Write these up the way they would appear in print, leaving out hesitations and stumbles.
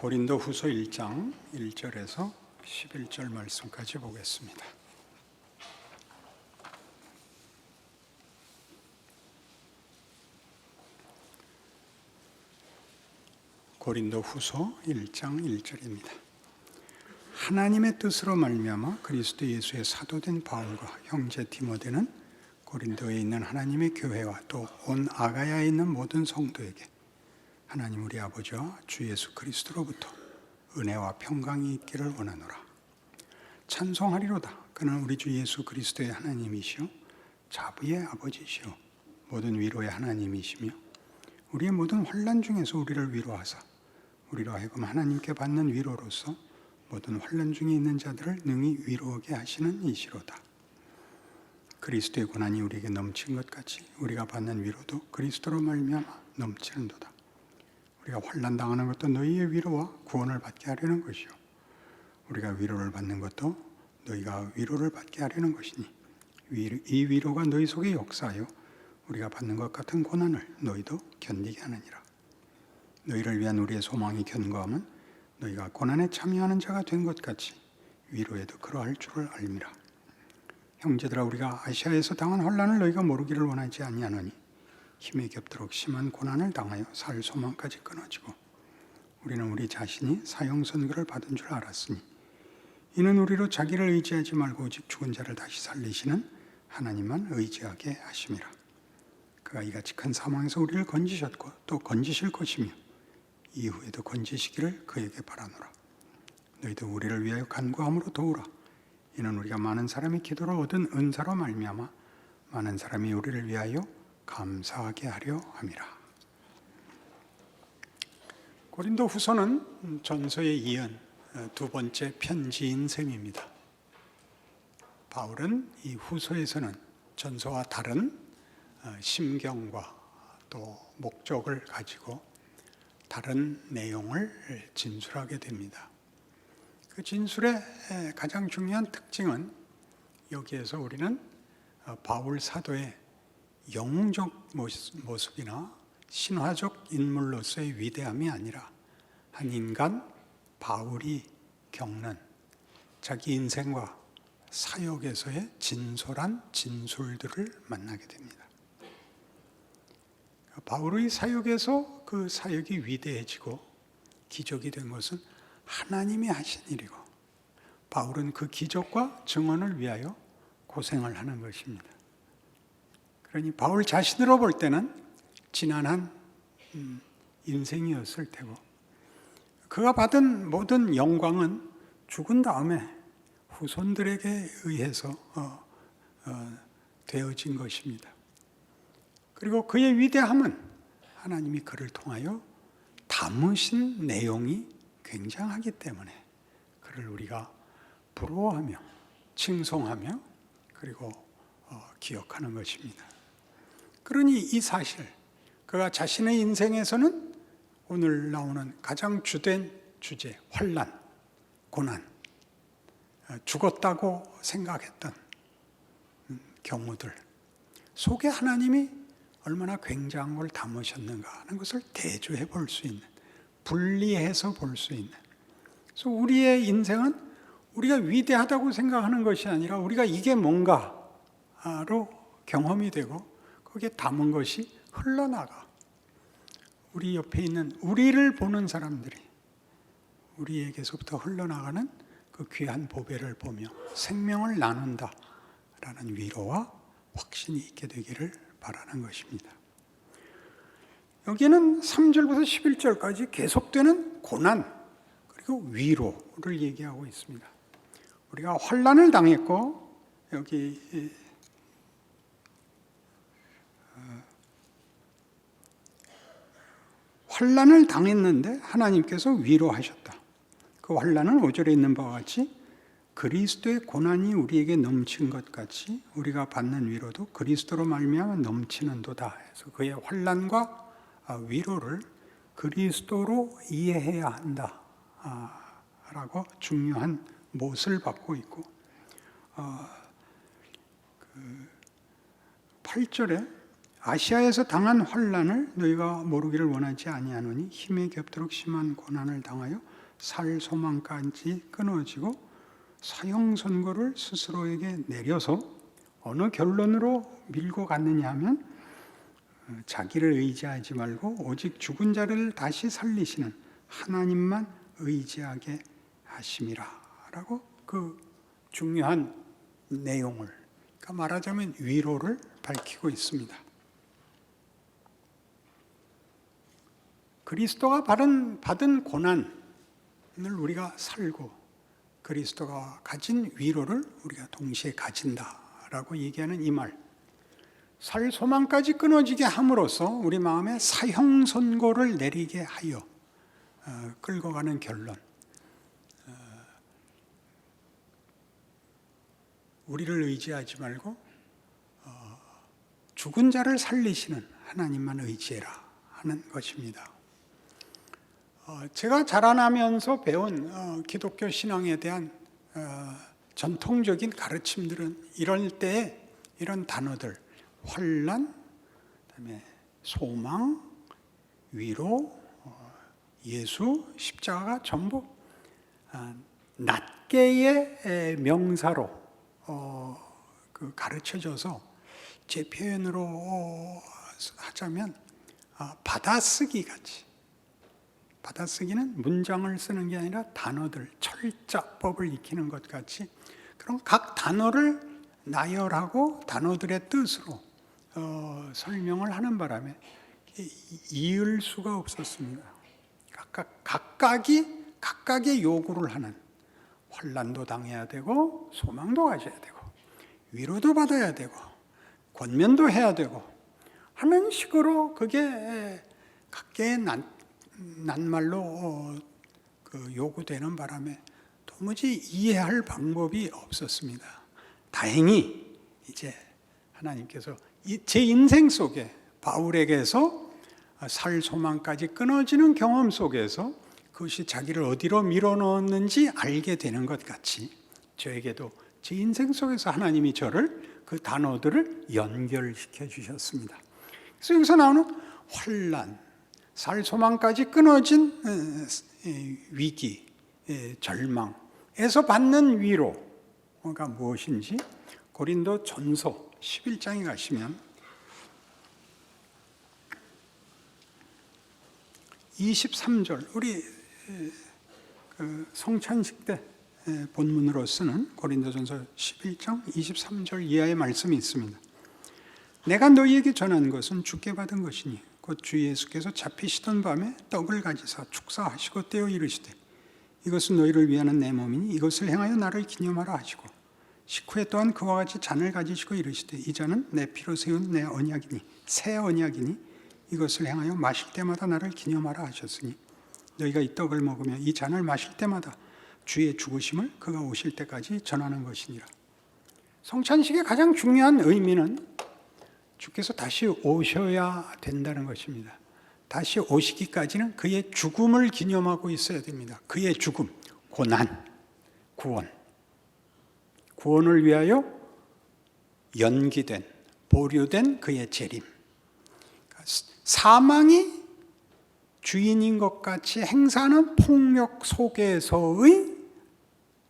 고린도 후서 1장 1절에서 11절 말씀까지 보겠습니다. 고린도 후서 1장 1절입니다. 하나님의 뜻으로 말미암아 그리스도 예수의 사도된 바울과 형제 디모데는 고린도에 있는 하나님의 교회와 또 온 아가야에 있는 모든 성도에게 하나님 우리 아버지와 주 예수 그리스도로부터 은혜와 평강이 있기를 원하노라. 찬송하리로다. 그는 우리 주 예수 그리스도의 하나님이시요 자비의 아버지시요 모든 위로의 하나님이시며 우리의 모든 환난 중에서 우리를 위로하사 우리로 하여금 하나님께 받는 위로로서 모든 환난 중에 있는 자들을 능히 위로하게 하시는 이시로다. 그리스도의 고난이 우리에게 넘친 것 같이 우리가 받는 위로도 그리스도로 말미암아 넘치는도다. 우리가 환난 당하는 것도 너희의 위로와 구원을 받게 하려는 것이요 우리가 위로를 받는 것도 너희가 위로를 받게 하려는 것이니 이 위로가 너희 속에 역사하여 우리가 받는 것 같은 고난을 너희도 견디게 하느니라. 너희를 위한 우리의 소망이 견고함은 너희가 고난에 참여하는 자가 된 것 같이 위로에도 그러할 줄을 알미라. 형제들아, 우리가 아시아에서 당한 환난을 너희가 모르기를 원하지 아니하노니 힘에 겹도록 심한 고난을 당하여 살 소망까지 끊어지고 우리는 우리 자신이 사형 선고를 받은 줄 알았으니 이는 우리로 자기를 의지하지 말고 오직 죽은 자를 다시 살리시는 하나님만 의지하게 하심이라. 그가 이같이 큰 사망에서 우리를 건지셨고 또 건지실 것이며 이후에도 건지시기를 그에게 바라노라. 너희도 우리를 위하여 간구함으로 도우라. 이는 우리가 많은 사람의 기도로 얻은 은사로 말미암아 많은 사람이 우리를 위하여 감사하게 하려 함이라. 고린도 후서는 전서에 이은 두 번째 편지인 셈입니다. 바울은 이 후서에서는 전서와 다른 심경과 또 목적을 가지고 다른 내용을 진술하게 됩니다. 그 진술의 가장 중요한 특징은 여기에서 우리는 바울 사도의 영웅적 모습이나 신화적 인물로서의 위대함이 아니라 한 인간 바울이 겪는 자기 인생과 사역에서의 진솔한 진술들을 만나게 됩니다. 바울의 사역에서 그 사역이 위대해지고 기적이 된 것은 하나님이 하신 일이고 바울은 그 기적과 증언을 위하여 고생을 하는 것입니다. 그러니 바울 자신으로 볼 때는 지난한 인생이었을 테고 그가 받은 모든 영광은 죽은 다음에 후손들에게 의해서 되어진 것입니다. 그리고 그의 위대함은 하나님이 그를 통하여 담으신 내용이 굉장하기 때문에 그를 우리가 부러워하며 칭송하며 그리고 기억하는 것입니다. 그러니 이 사실, 그가 자신의 인생에서는 오늘 나오는 가장 주된 주제, 환난, 고난, 죽었다고 생각했던 경우들 속에 하나님이 얼마나 굉장한 걸 담으셨는가 하는 것을 대조해 볼 수 있는, 분리해서 볼 수 있는. 그래서 우리의 인생은 우리가 위대하다고 생각하는 것이 아니라 우리가 이게 뭔가로 경험이 되고 거기에 담은 것이 흘러나가. 우리 옆에 있는 우리를 보는 사람들이 우리에게서부터 흘러나가는 그 귀한 보배를 보며 생명을 나눈다라는 위로와 확신이 있게 되기를 바라는 것입니다. 여기는 3절부터 11절까지 계속되는 고난 그리고 위로를 얘기하고 있습니다. 우리가 환난을 당했고 여기 환난을 당했는데 하나님께서 위로하셨다. 그 환난은 5절에 있는 바와 같이 그리스도의 고난이 우리에게 넘친 것 같이 우리가 받는 위로도 그리스도로 말미암아 넘치는도다. 해서 그의 환난과 위로를 그리스도로 이해해야 한다 라고 중요한 못을 받고 있고 8절에 아시아에서 당한 환난을 너희가 모르기를 원하지 아니하노니 힘에 겹도록 심한 고난을 당하여 살 소망까지 끊어지고 사형 선고를 스스로에게 내려서 어느 결론으로 밀고 갔느냐 하면 자기를 의지하지 말고 오직 죽은 자를 다시 살리시는 하나님만 의지하게 하심이라 라고 그 중요한 내용을, 그러니까 말하자면 위로를 밝히고 있습니다. 그리스도가 받은 고난을 우리가 살고 그리스도가 가진 위로를 우리가 동시에 가진다라고 얘기하는 이 말, 살 소망까지 끊어지게 함으로써 우리 마음에 사형 선고를 내리게 하여 끌고 가는 결론, 우리를 의지하지 말고 죽은 자를 살리시는 하나님만 의지해라 하는 것입니다. 제가 자라나면서 배운 기독교 신앙에 대한 전통적인 가르침들은 이럴 때 이런 단어들, 환난, 그다음에 소망, 위로, 예수, 십자가가 전부 낱개의 명사로 가르쳐져서 제 표현으로 하자면 받아쓰기 같이, 받아쓰기는 문장을 쓰는 게 아니라 단어들, 철자법을 익히는 것 같이 그런 각 단어를 나열하고 단어들의 뜻으로 설명을 하는 바람에 이을 수가 없었습니다. 각각의 요구를 하는, 환난도 당해야 되고 소망도 가져야 되고 위로도 받아야 되고 권면도 해야 되고 하는 식으로 그게 각계의 낱말로 요구되는 바람에 도무지 이해할 방법이 없었습니다. 다행히 이제 하나님께서 제 인생 속에 바울에게서 살 소망까지 끊어지는 경험 속에서 그것이 자기를 어디로 밀어넣었는지 알게 되는 것 같이 저에게도 제 인생 속에서 하나님이 저를 그 단어들을 연결시켜 주셨습니다. 그래서 여기서 나오는 환난, 살 소망까지 끊어진 위기, 절망에서 받는 위로가 무엇인지 고린도 전서 11장에 가시면 23절, 우리 성찬식 때 본문으로 쓰는 고린도전서 11장 23절 이하의 말씀이 있습니다. 내가 너희에게 전한 것은 주께 받은 것이니 곧 주 예수께서 잡히시던 밤에 떡을 가지사 축사하시고 떼어 이르시되 이것은 너희를 위하는 내 몸이니 이것을 행하여 나를 기념하라 하시고 식후에 또한 그와 같이 잔을 가지시고 이르시되 이 잔은 내 피로 세운 내 언약이니 새 언약이니 이것을 행하여 마실 때마다 나를 기념하라 하셨으니 너희가 이 떡을 먹으며 이 잔을 마실 때마다 주의 죽으심을 그가 오실 때까지 전하는 것이니라. 성찬식의 가장 중요한 의미는 주께서 다시 오셔야 된다는 것입니다. 다시 오시기까지는 그의 죽음을 기념하고 있어야 됩니다. 그의 죽음, 고난, 구원을 위하여 연기된, 보류된 그의 재림, 사망이 주인인 것 같이 행사하는 폭력 속에서의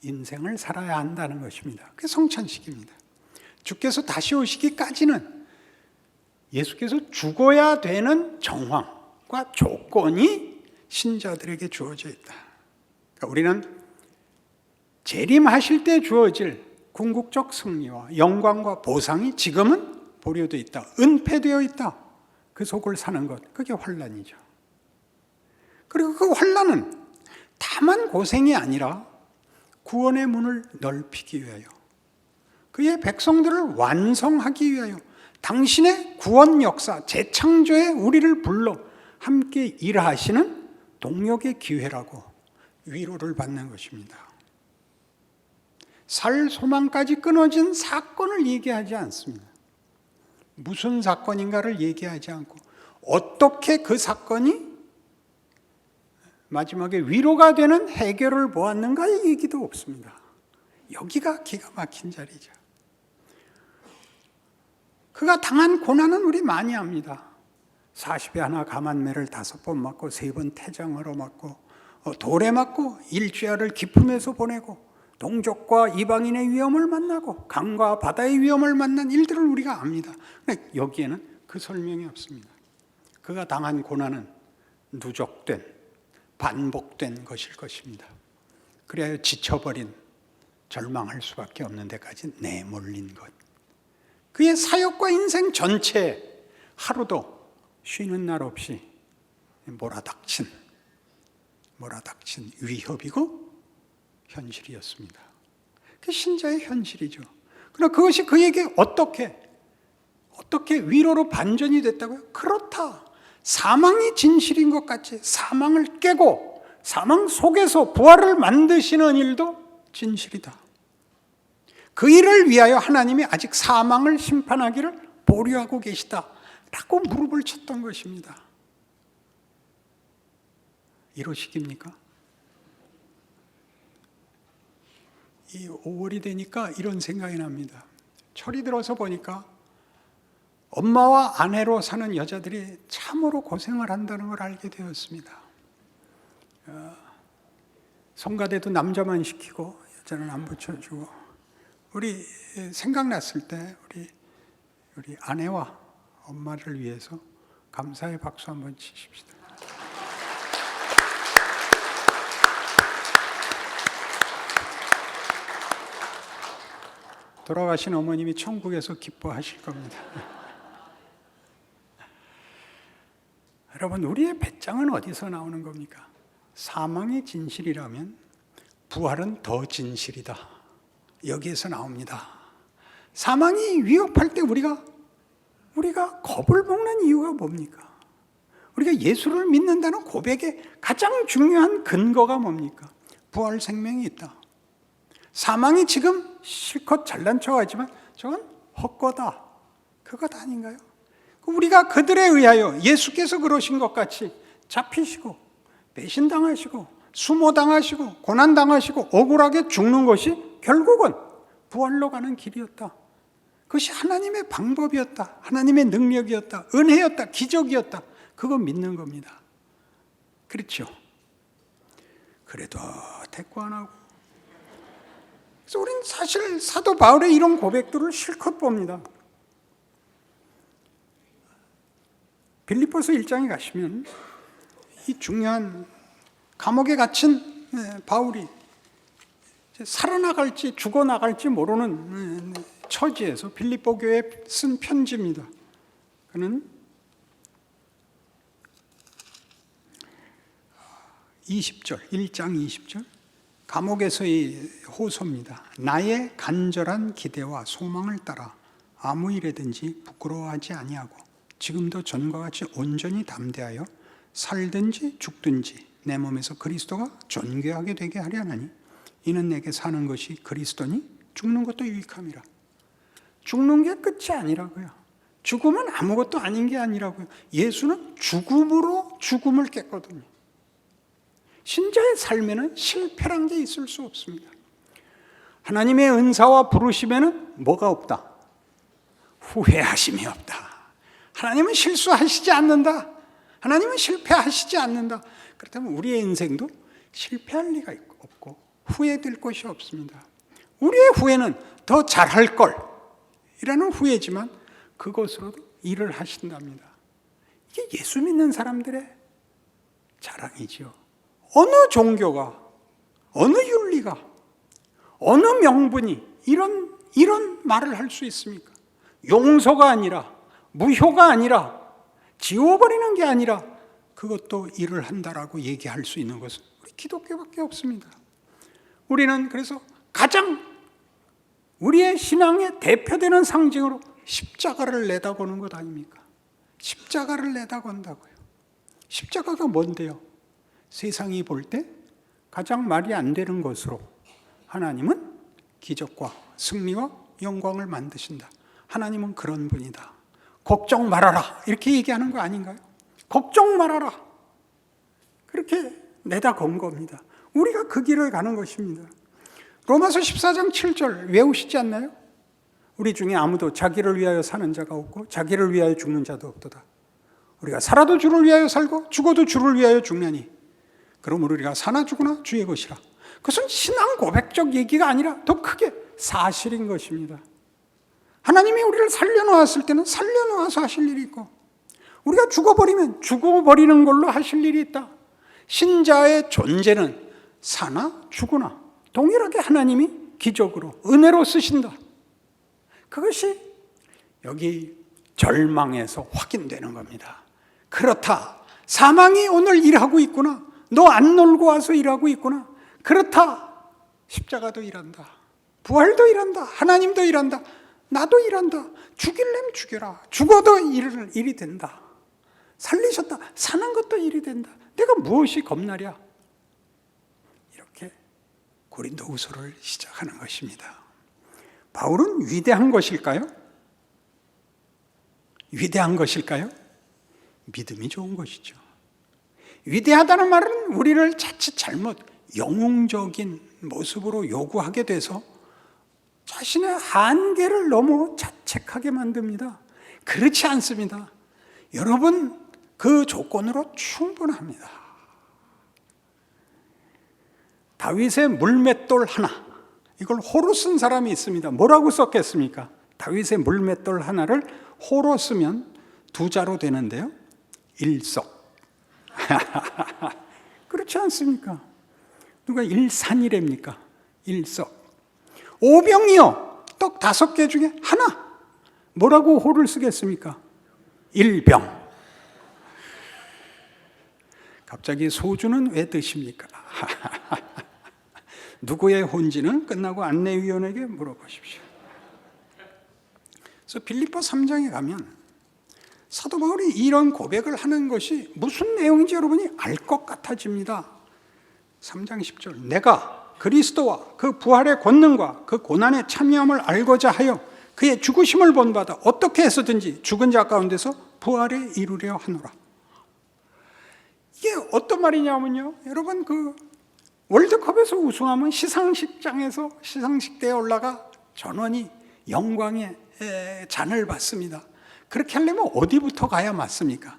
인생을 살아야 한다는 것입니다. 그게 성찬식입니다. 주께서 다시 오시기까지는 예수께서 죽어야 되는 정황과 조건이 신자들에게 주어져 있다. 그러니까 우리는 재림하실 때 주어질 궁극적 승리와 영광과 보상이 지금은 보류되어 있다. 은폐되어 있다. 그 속을 사는 것, 그게 환난이죠. 그리고 그 환난은 다만 고생이 아니라 구원의 문을 넓히기 위하여, 그의 백성들을 완성하기 위하여 당신의 구원 역사, 재창조에 우리를 불러 함께 일하시는 동력의 기회라고 위로를 받는 것입니다. 살 소망까지 끊어진 사건을 얘기하지 않습니다. 무슨 사건인가를 얘기하지 않고 어떻게 그 사건이 마지막에 위로가 되는 해결을 보았는가의 얘기도 없습니다. 여기가 기가 막힌 자리죠. 그가 당한 고난은 우리 많이 압니다. 40에 하나 감한매를 5번 맞고 3번 태장으로 맞고 돌에 맞고 일주야를 기품에서 보내고 동족과 이방인의 위험을 만나고 강과 바다의 위험을 만난 일들을 우리가 압니다. 근데 여기에는 그 설명이 없습니다. 그가 당한 고난은 누적된, 반복된 것일 것입니다. 그래야 지쳐버린, 절망할 수밖에 없는 데까지 내몰린 것. 그의 사역과 인생 전체에 하루도 쉬는 날 없이 몰아닥친 위협이고 현실이었습니다. 그게 신자의 현실이죠. 그러나 그것이 그에게 어떻게 위로로 반전이 됐다고요? 그렇다. 사망이 진실인 것 같이 사망을 깨고 사망 속에서 부활을 만드시는 일도 진실이다. 그 일을 위하여 하나님이 아직 사망을 심판하기를 보류하고 계시다라고 무릎을 쳤던 것입니다. 이러시깁니까? 이 5월이 되니까 이런 생각이 납니다. 철이 들어서 보니까 엄마와 아내로 사는 여자들이 참으로 고생을 한다는 걸 알게 되었습니다. 성가대도 남자만 시키고 여자는 안 붙여주고, 우리 생각났을 때 우리 아내와 엄마를 위해서 감사의 박수 한번 치십시다. 돌아가신 어머님이 천국에서 기뻐하실 겁니다. 여러분, 우리의 배짱은 어디서 나오는 겁니까? 사망이 진실이라면 부활은 더 진실이다. 여기에서 나옵니다. 사망이 위협할 때 우리가 겁을 먹는 이유가 뭡니까? 우리가 예수를 믿는다는 고백의 가장 중요한 근거가 뭡니까? 부활 생명이 있다. 사망이 지금 실컷 잘난 척하지만 저건 헛거다. 그것 아닌가요? 우리가 그들에 의하여 예수께서 그러신 것 같이 잡히시고 배신당하시고 수모당하시고 고난당하시고 억울하게 죽는 것이 결국은 부활로 가는 길이었다. 그것이 하나님의 방법이었다. 하나님의 능력이었다. 은혜였다. 기적이었다. 그거 믿는 겁니다. 그렇죠? 그래도 대꾸 안 하고. 그래서 우리는 사실 사도 바울의 이런 고백들을 실컷 봅니다. 빌립보서 1장에 가시면 이 중요한 감옥에 갇힌 바울이 살아나갈지 죽어나갈지 모르는 처지에서 빌립보 교회에 쓴 편지입니다. 그는 20절, 1장 20절 감옥에서의 호소입니다. 나의 간절한 기대와 소망을 따라 아무 일에든지 부끄러워하지 아니하고 지금도 전과 같이 온전히 담대하여 살든지 죽든지 내 몸에서 그리스도가 존귀하게 되게 하려나니 이는 내게 사는 것이 그리스도니 죽는 것도 유익함이라. 죽는 게 끝이 아니라고요. 죽음은 아무것도 아닌 게 아니라고요. 예수는 죽음으로 죽음을 깼거든요. 신자의 삶에는 실패란 게 있을 수 없습니다. 하나님의 은사와 부르심에는 뭐가 없다? 후회하심이 없다. 하나님은 실수하시지 않는다. 하나님은 실패하시지 않는다. 그렇다면 우리의 인생도 실패할 리가 없고 후회될 것이 없습니다. 우리의 후회는 더 잘할 걸 이라는 후회지만 그것으로도 일을 하신답니다. 이게 예수 믿는 사람들의 자랑이죠. 어느 종교가, 어느 윤리가, 어느 명분이 이런 말을 할 수 있습니까? 용서가 아니라, 무효가 아니라, 지워버리는 게 아니라 그것도 일을 한다라고 얘기할 수 있는 것은 우리 기독교밖에 없습니다. 우리는 그래서 가장 우리의 신앙의 대표되는 상징으로 십자가를 내다보는 것 아닙니까? 십자가를 내다본다고요. 십자가가 뭔데요? 세상이 볼 때 가장 말이 안 되는 것으로 하나님은 기적과 승리와 영광을 만드신다. 하나님은 그런 분이다. 걱정 말아라. 이렇게 얘기하는 거 아닌가요? 걱정 말아라. 그렇게 내다건 겁니다. 우리가 그 길을 가는 것입니다. 로마서 14장 7절 외우시지 않나요? 우리 중에 아무도 자기를 위하여 사는 자가 없고 자기를 위하여 죽는 자도 없도다. 우리가 살아도 주를 위하여 살고 죽어도 주를 위하여 죽나니 그러므로 우리가 사나 죽으나 주의 것이라. 그것은 신앙 고백적 얘기가 아니라 더 크게 사실인 것입니다. 하나님이 우리를 살려놓았을 때는 살려놓아서 하실 일이 있고, 우리가 죽어버리면 죽어버리는 걸로 하실 일이 있다. 신자의 존재는 사나 죽으나 동일하게 하나님이 기적으로 은혜로 쓰신다. 그것이 여기 절망에서 확인되는 겁니다. 그렇다, 사망이 오늘 일하고 있구나, 너 안 놀고 와서 일하고 있구나, 그렇다, 십자가도 일한다, 부활도 일한다, 하나님도 일한다, 나도 일한다, 죽일래면 죽여라, 죽어도 일이 된다, 살리셨다, 사는 것도 일이 된다, 내가 무엇이 겁나랴. 이렇게 고린도후서를 시작하는 것입니다. 바울은 위대한 것일까요? 위대한 것일까요? 믿음이 좋은 것이죠. 위대하다는 말은 우리를 자칫 잘못 영웅적인 모습으로 요구하게 돼서 자신의 한계를 너무 자책하게 만듭니다. 그렇지 않습니다. 여러분, 그 조건으로 충분합니다. 다윗의 물맷돌 하나, 이걸 호로 쓴 사람이 있습니다. 뭐라고 썼겠습니까? 다윗의 물맷돌 하나를 호로 쓰면 두 자로 되는데요, 일석. 그렇지 않습니까? 누가 일산이랍니까? 일석. 오병이요, 떡 5개 중에 하나, 뭐라고 호를 쓰겠습니까? 일병. 갑자기 소주는 왜 드십니까? 누구의 혼지는 끝나고 안내위원에게 물어보십시오. 그래서 빌립보 3장에 가면 사도 바울이 이런 고백을 하는 것이 무슨 내용인지 여러분이 알 것 같아집니다. 3장 10절, 내가 그리스도와 그 부활의 권능과 그 고난의 참여함을 알고자 하여 그의 죽으심을 본받아 어떻게 해서든지 죽은 자 가운데서 부활에 이르려 하노라. 이게 어떤 말이냐면요, 여러분, 그 월드컵에서 우승하면 시상식장에서 시상식대에 올라가 전원이 영광의 잔을 받습니다. 그렇게 하려면 어디부터 가야 맞습니까?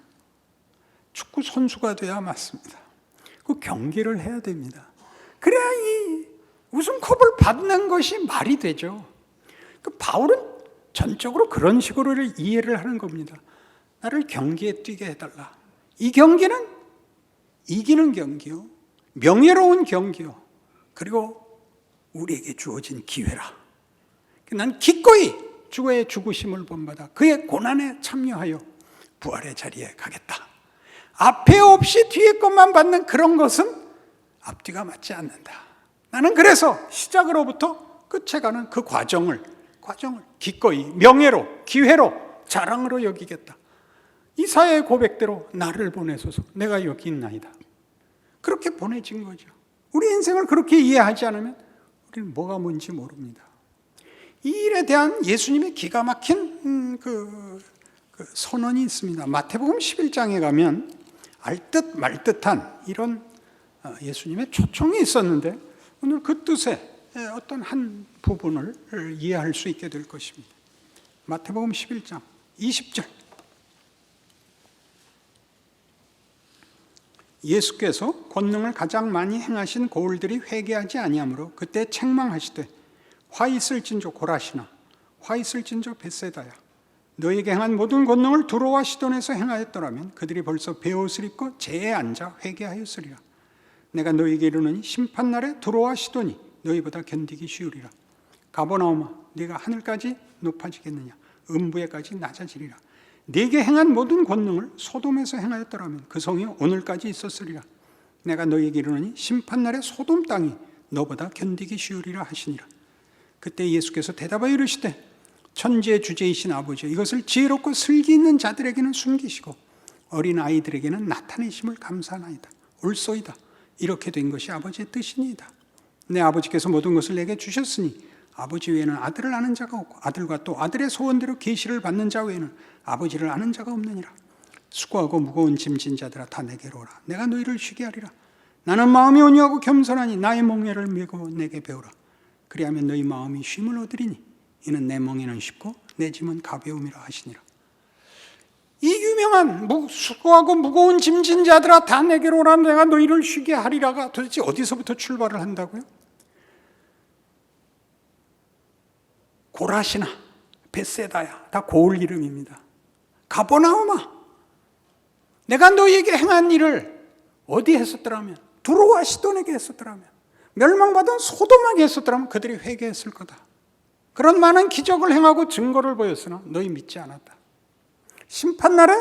축구 선수가 돼야 맞습니다. 그 경기를 해야 됩니다. 그래야 이 우승컵을 받는 것이 말이 되죠. 그 바울은 전적으로 그런 식으로 이해를 하는 겁니다. 나를 경기에 뛰게 해달라. 이 경기는 이기는 경기요, 명예로운 경기요, 그리고 우리에게 주어진 기회라. 난 기꺼이 주의 죽으심을 본받아 그의 고난에 참여하여 부활의 자리에 가겠다. 앞에 없이 뒤에 것만 받는 그런 것은 앞뒤가 맞지 않는다. 나는 그래서 시작으로부터 끝에 가는 그 과정을 기꺼이 명예로, 기회로, 자랑으로 여기겠다. 이사야의 고백대로 나를 보내소서, 내가 여기 있나이다. 그렇게 보내진 거죠. 우리 인생을 그렇게 이해하지 않으면 우리는 뭐가 뭔지 모릅니다. 이 일에 대한 예수님의 기가 막힌 그 선언이 있습니다. 마태복음 11장에 가면 알듯 말듯한 이런 예수님의 초청이 있었는데 오늘 그 뜻의 어떤 한 부분을 이해할 수 있게 될 것입니다. 마태복음 11장 20절, 예수께서 권능을 가장 많이 행하신 고을들이 회개하지 아니하므로 그때 책망하시되 화 있을진저 고라시나, 화 있을진저 벳세다야, 너에게 행한 모든 권능을 두로와 시돈에서 행하였더라면 그들이 벌써 베옷을 입고 재에 앉아 회개하였으리라. 내가 너에게 이르노니 심판날에 두로와 시돈이 너희보다 견디기 쉬우리라. 가버나움아, 네가 하늘까지 높아지겠느냐, 음부에까지 낮아지리라. 네게 행한 모든 권능을 소돔에서 행하였더라면 그 성이 오늘까지 있었으리라. 내가 너희에게 이르노니 심판날에 소돔 땅이 너보다 견디기 쉬우리라 하시니라. 그때 예수께서 대답하여 이르시되 천지의 주제이신 아버지, 이것을 지혜롭고 슬기 있는 자들에게는 숨기시고 어린 아이들에게는 나타내심을 감사하나이다. 옳소이다. 이렇게 된 것이 아버지의 뜻이니이다. 내 아버지께서 모든 것을 내게 주셨으니 아버지 외에는 아들을 아는 자가 없고 아들과 또 아들의 소원대로 계시를 받는 자 외에는 아버지를 아는 자가 없느니라. 수고하고 무거운 짐진 자들아 다 내게로 오라. 내가 너희를 쉬게 하리라. 나는 마음이 온유하고 겸손하니 나의 멍에를 메고 내게 배우라. 그리하면 너희 마음이 쉼을 얻으리니 이는 내 멍에는 쉽고 내 짐은 가벼움이라 하시니라. 이 유명한 수고하고 무거운 짐진 자들아 다 내게로 오라 내가 너희를 쉬게 하리라가 도대체 어디서부터 출발을 한다고요? 고라시나 벳세다야 다 고을 이름입니다. 가버나움아 내가 너희에게 행한 일을 어디 했었더라면 두로와 시돈에게 했었더라면 멸망받은 소돔에게 했었더라면 그들이 회개했을 거다. 그런 많은 기적을 행하고 증거를 보였으나 너희 믿지 않았다. 심판날에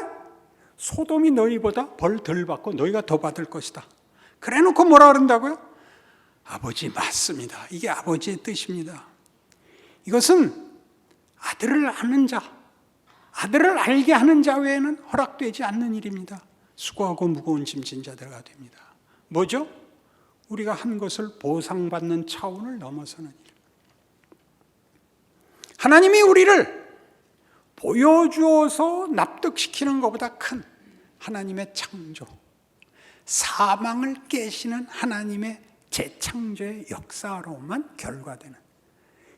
소돔이 너희보다 벌 덜 받고 너희가 더 받을 것이다. 그래놓고 뭐라 그런다고요? 아버지 맞습니다. 이게 아버지의 뜻입니다. 이것은 아들을 아는 자, 아들을 알게 하는 자 외에는 허락되지 않는 일입니다. 수고하고 무거운 짐진 자들가 됩니다. 뭐죠? 우리가 한 것을 보상받는 차원을 넘어서는 일. 하나님이 우리를 보여주어서 납득시키는 것보다 큰 하나님의 창조, 사망을 깨시는 하나님의 재창조의 역사로만 결과되는,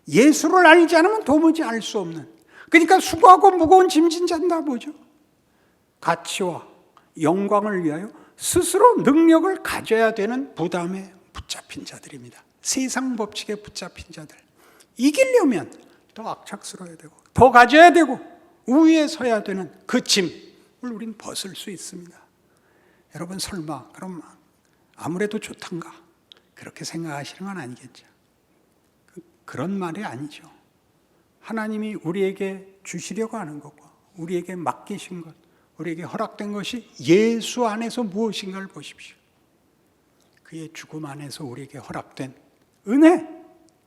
예수를 알지 않으면 도무지 알 수 없는, 그러니까 수고하고 무거운 짐진 자는 다 뭐죠? 가치와 영광을 위하여 스스로 능력을 가져야 되는 부담에 붙잡힌 자들입니다. 세상 법칙에 붙잡힌 자들. 이기려면 더 악착스러워야 되고 더 가져야 되고 우위에 서야 되는 그 짐을 우린 벗을 수 있습니다. 여러분 설마 그럼 아무래도 좋단가 그렇게 생각하시는 건 아니겠죠. 그런 말이 아니죠. 하나님이 우리에게 주시려고 하는 것과 우리에게 맡기신 것, 우리에게 허락된 것이 예수 안에서 무엇인가를 보십시오. 그의 죽음 안에서 우리에게 허락된 은혜,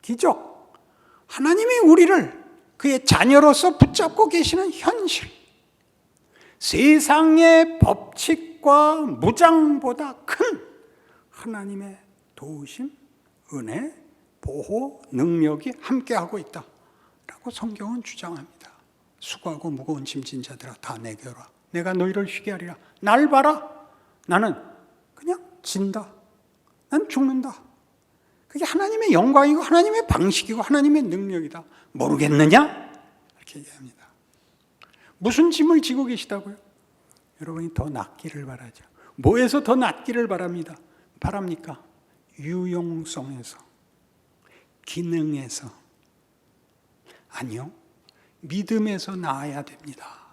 기적, 하나님이 우리를 그의 자녀로서 붙잡고 계시는 현실, 세상의 법칙과 무장보다 큰 하나님의 도우심, 은혜, 보호, 능력이 함께하고 있다라고 성경은 주장합니다. 수고하고 무거운 짐진 자들아 다 내게 오라. 내가 너희를 쉬게 하리라. 날 봐라. 나는 그냥 진다. 난 죽는다. 그게 하나님의 영광이고 하나님의 방식이고 하나님의 능력이다. 모르겠느냐? 이렇게 얘기합니다. 무슨 짐을 지고 계시다고요? 여러분이 더 낫기를 바라죠. 뭐에서 더 낫기를 바랍니까? 유용성에서, 기능에서. 아니요. 믿음에서 나아야 됩니다.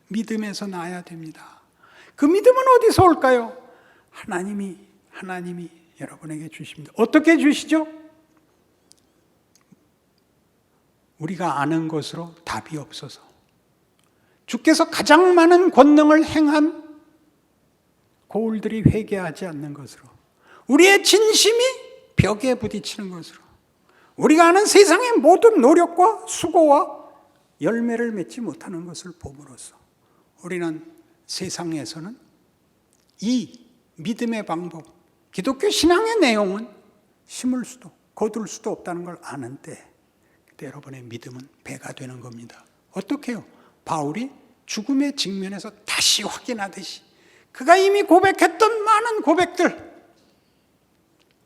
믿음에서 나아야 됩니다. 그 믿음은 어디서 올까요? 하나님이 여러분에게 주십니다. 어떻게 주시죠? 우리가 아는 것으로 답이 없어서 주께서 가장 많은 권능을 행한 고울들이 회개하지 않는 것으로, 우리의 진심이 벽에 부딪히는 것으로, 우리가 아는 세상의 모든 노력과 수고와 열매를 맺지 못하는 것을 봄으로써 우리는 세상에서는 이 믿음의 방법, 기독교 신앙의 내용은 심을 수도 거둘 수도 없다는 걸 아는 때, 그때 여러분의 믿음은 배가 되는 겁니다. 어떻게 해요? 바울이 죽음의 직면에서 다시 확인하듯이 그가 이미 고백했던 많은 고백들,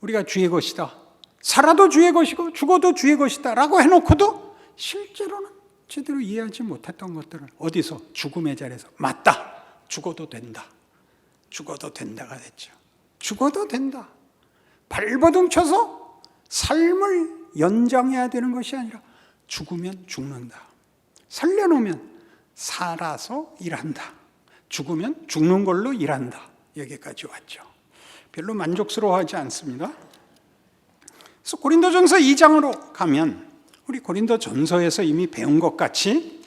우리가 주의 것이다, 살아도 주의 것이고 죽어도 주의 것이다 라고 해놓고도 실제로는 제대로 이해하지 못했던 것들을 어디서? 죽음의 자리에서 맞다, 죽어도 된다, 죽어도 된다가 됐죠. 죽어도 된다. 발버둥 쳐서 삶을 연장해야 되는 것이 아니라 죽으면 죽는다, 살려놓으면 살아서 일한다, 죽으면 죽는 걸로 일한다. 여기까지 왔죠. 별로 만족스러워하지 않습니다. 그래서 고린도전서 2장으로 가면 우리 고린도전서에서 이미 배운 것 같이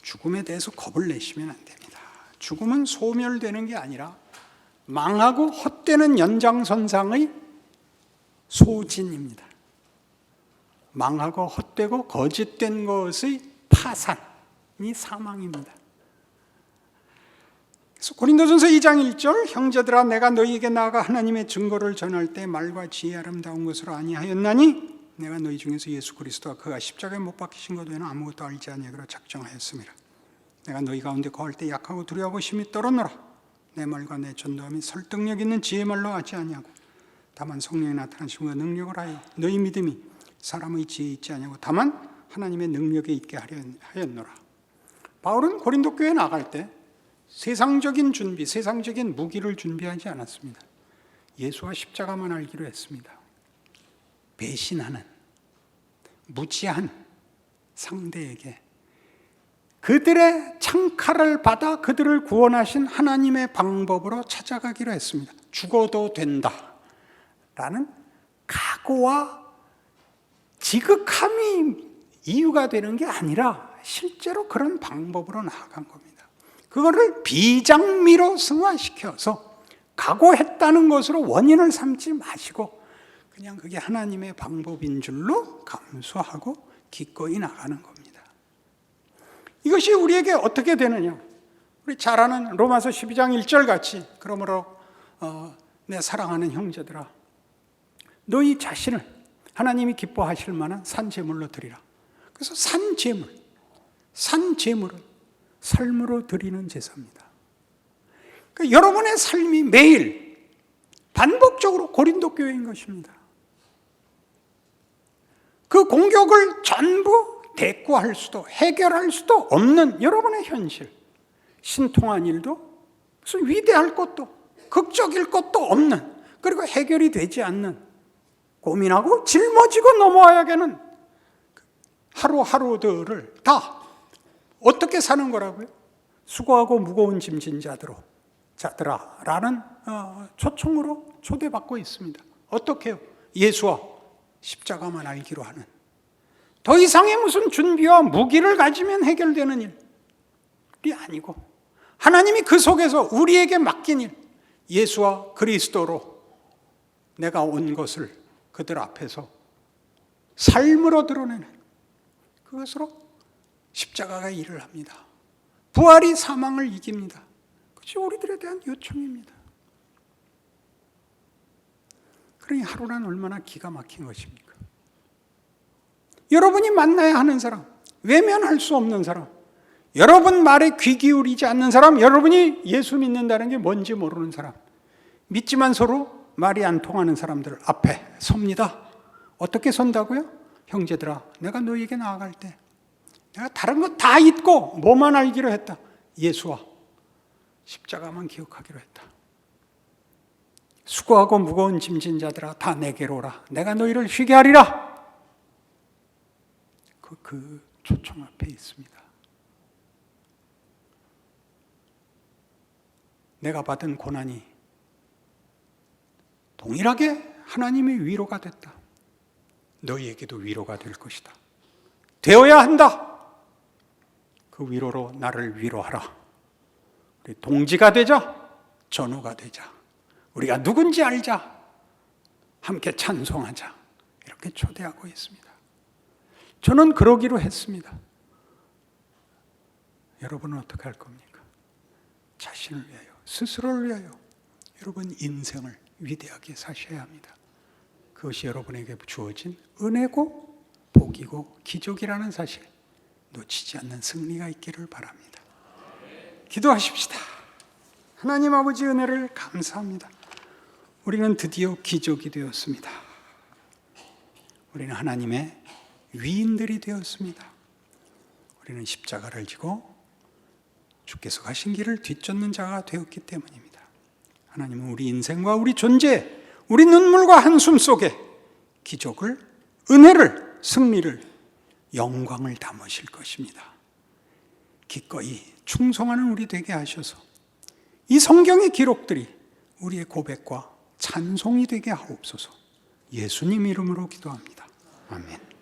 죽음에 대해서 겁을 내시면 안 됩니다. 죽음은 소멸되는 게 아니라 망하고 헛되는 연장선상의 소진입니다. 망하고 헛되고 거짓된 것의 파산이 사망입니다. 그래서 고린도전서 2장 1절 형제들아 내가 너희에게 나아가 하나님의 증거를 전할 때 말과 지혜 아름다운 것으로 아니하였나니 내가 너희 중에서 예수 그리스도와 그가 십자가에 못 박히신 것 외에는 아무것도 알지 아니하기로 작정하였습니다. 내가 너희 가운데 거할 때 약하고 두려워하고 심히 떨었노라. 내 말과 내 전도함이 설득력 있는 지혜 말로 하지 아니하고 다만 성령이 나타나심과 능력을 하여 너희 믿음이 사람의 지혜에 있지 아니하고 다만 하나님의 능력에 있게 하였노라. 바울은 고린도 교회에 나갈 때 세상적인 준비, 세상적인 무기를 준비하지 않았습니다. 예수와 십자가만 알기로 했습니다. 배신하는, 무지한 상대에게 그들의 창칼을 받아 그들을 구원하신 하나님의 방법으로 찾아가기로 했습니다. 죽어도 된다 라는 각오와 지극함이 이유가 되는 게 아니라 실제로 그런 방법으로 나아간 겁니다. 그거를 비장미로 승화시켜서 각오했다는 것으로 원인을 삼지 마시고 그냥 그게 하나님의 방법인 줄로 감수하고 기꺼이 나가는 겁니다. 이것이 우리에게 어떻게 되느냐? 우리 잘 아는 로마서 12장 1절 같이 그러므로 내 사랑하는 형제들아 너희 자신을 하나님이 기뻐하실 만한 산 제물로 드리라. 그래서 산 제물은 삶으로 드리는 제사입니다. 그러니까 여러분의 삶이 매일 반복적으로 고린도 교회인 것입니다. 그 공격을 전부 대꾸할 수도 해결할 수도 없는 여러분의 현실, 신통한 일도 무슨 위대할 것도 극적일 것도 없는, 그리고 해결이 되지 않는, 고민하고 짊어지고 넘어와야겠는 하루하루들을 다 어떻게 사는 거라고요? 수고하고 무거운 짐진 자들아 라는 초청으로 초대받고 있습니다. 어떻게 해요? 예수와 십자가만 알기로 하는, 더 이상의 무슨 준비와 무기를 가지면 해결되는 일이 아니고 하나님이 그 속에서 우리에게 맡긴 일, 예수와 그리스도로 내가 온 것을 그들 앞에서 삶으로 드러내는 그것으로 십자가가 일을 합니다. 부활이 사망을 이깁니다. 그것이 우리들에 대한 요청입니다. 그러니 하루란 얼마나 기가 막힌 것입니까? 여러분이 만나야 하는 사람, 외면할 수 없는 사람, 여러분 말에 귀 기울이지 않는 사람, 여러분이 예수 믿는다는 게 뭔지 모르는 사람, 믿지만 서로 말이 안 통하는 사람들 앞에 섭니다. 어떻게 선다고요? 형제들아, 내가 너희에게 나아갈 때 내가 다른 것 다 잊고 뭐만 알기로 했다. 예수와 십자가만 기억하기로 했다. 수고하고 무거운 짐진 자들아 다 내게로 오라. 내가 너희를 쉬게 하리라. 그 초청 앞에 있습니다. 내가 받은 고난이 동일하게 하나님의 위로가 됐다. 너희에게도 위로가 될 것이다. 되어야 한다. 그 위로로 나를 위로하라. 우리 동지가 되자, 전우가 되자. 우리가 누군지 알자. 함께 찬송하자. 이렇게 초대하고 있습니다. 저는 그러기로 했습니다. 여러분은 어떻게 할 겁니까? 자신을 위하여, 스스로를 위하여 여러분 인생을 위대하게 사셔야 합니다. 그것이 여러분에게 주어진 은혜고 복이고 기적이라는 사실 놓치지 않는 승리가 있기를 바랍니다. 기도하십시다. 하나님 아버지 은혜를 감사합니다. 우리는 드디어 기적이 되었습니다. 우리는 하나님의 위인들이 되었습니다. 우리는 십자가를 지고 주께서 가신 길을 뒤쫓는 자가 되었기 때문입니다. 하나님은 우리 인생과 우리 존재, 우리 눈물과 한숨 속에 기적을, 은혜를, 승리를, 영광을 담으실 것입니다. 기꺼이 충성하는 우리 되게 하셔서 이 성경의 기록들이 우리의 고백과 찬송이 되게 하옵소서. 예수님 이름으로 기도합니다. 아멘.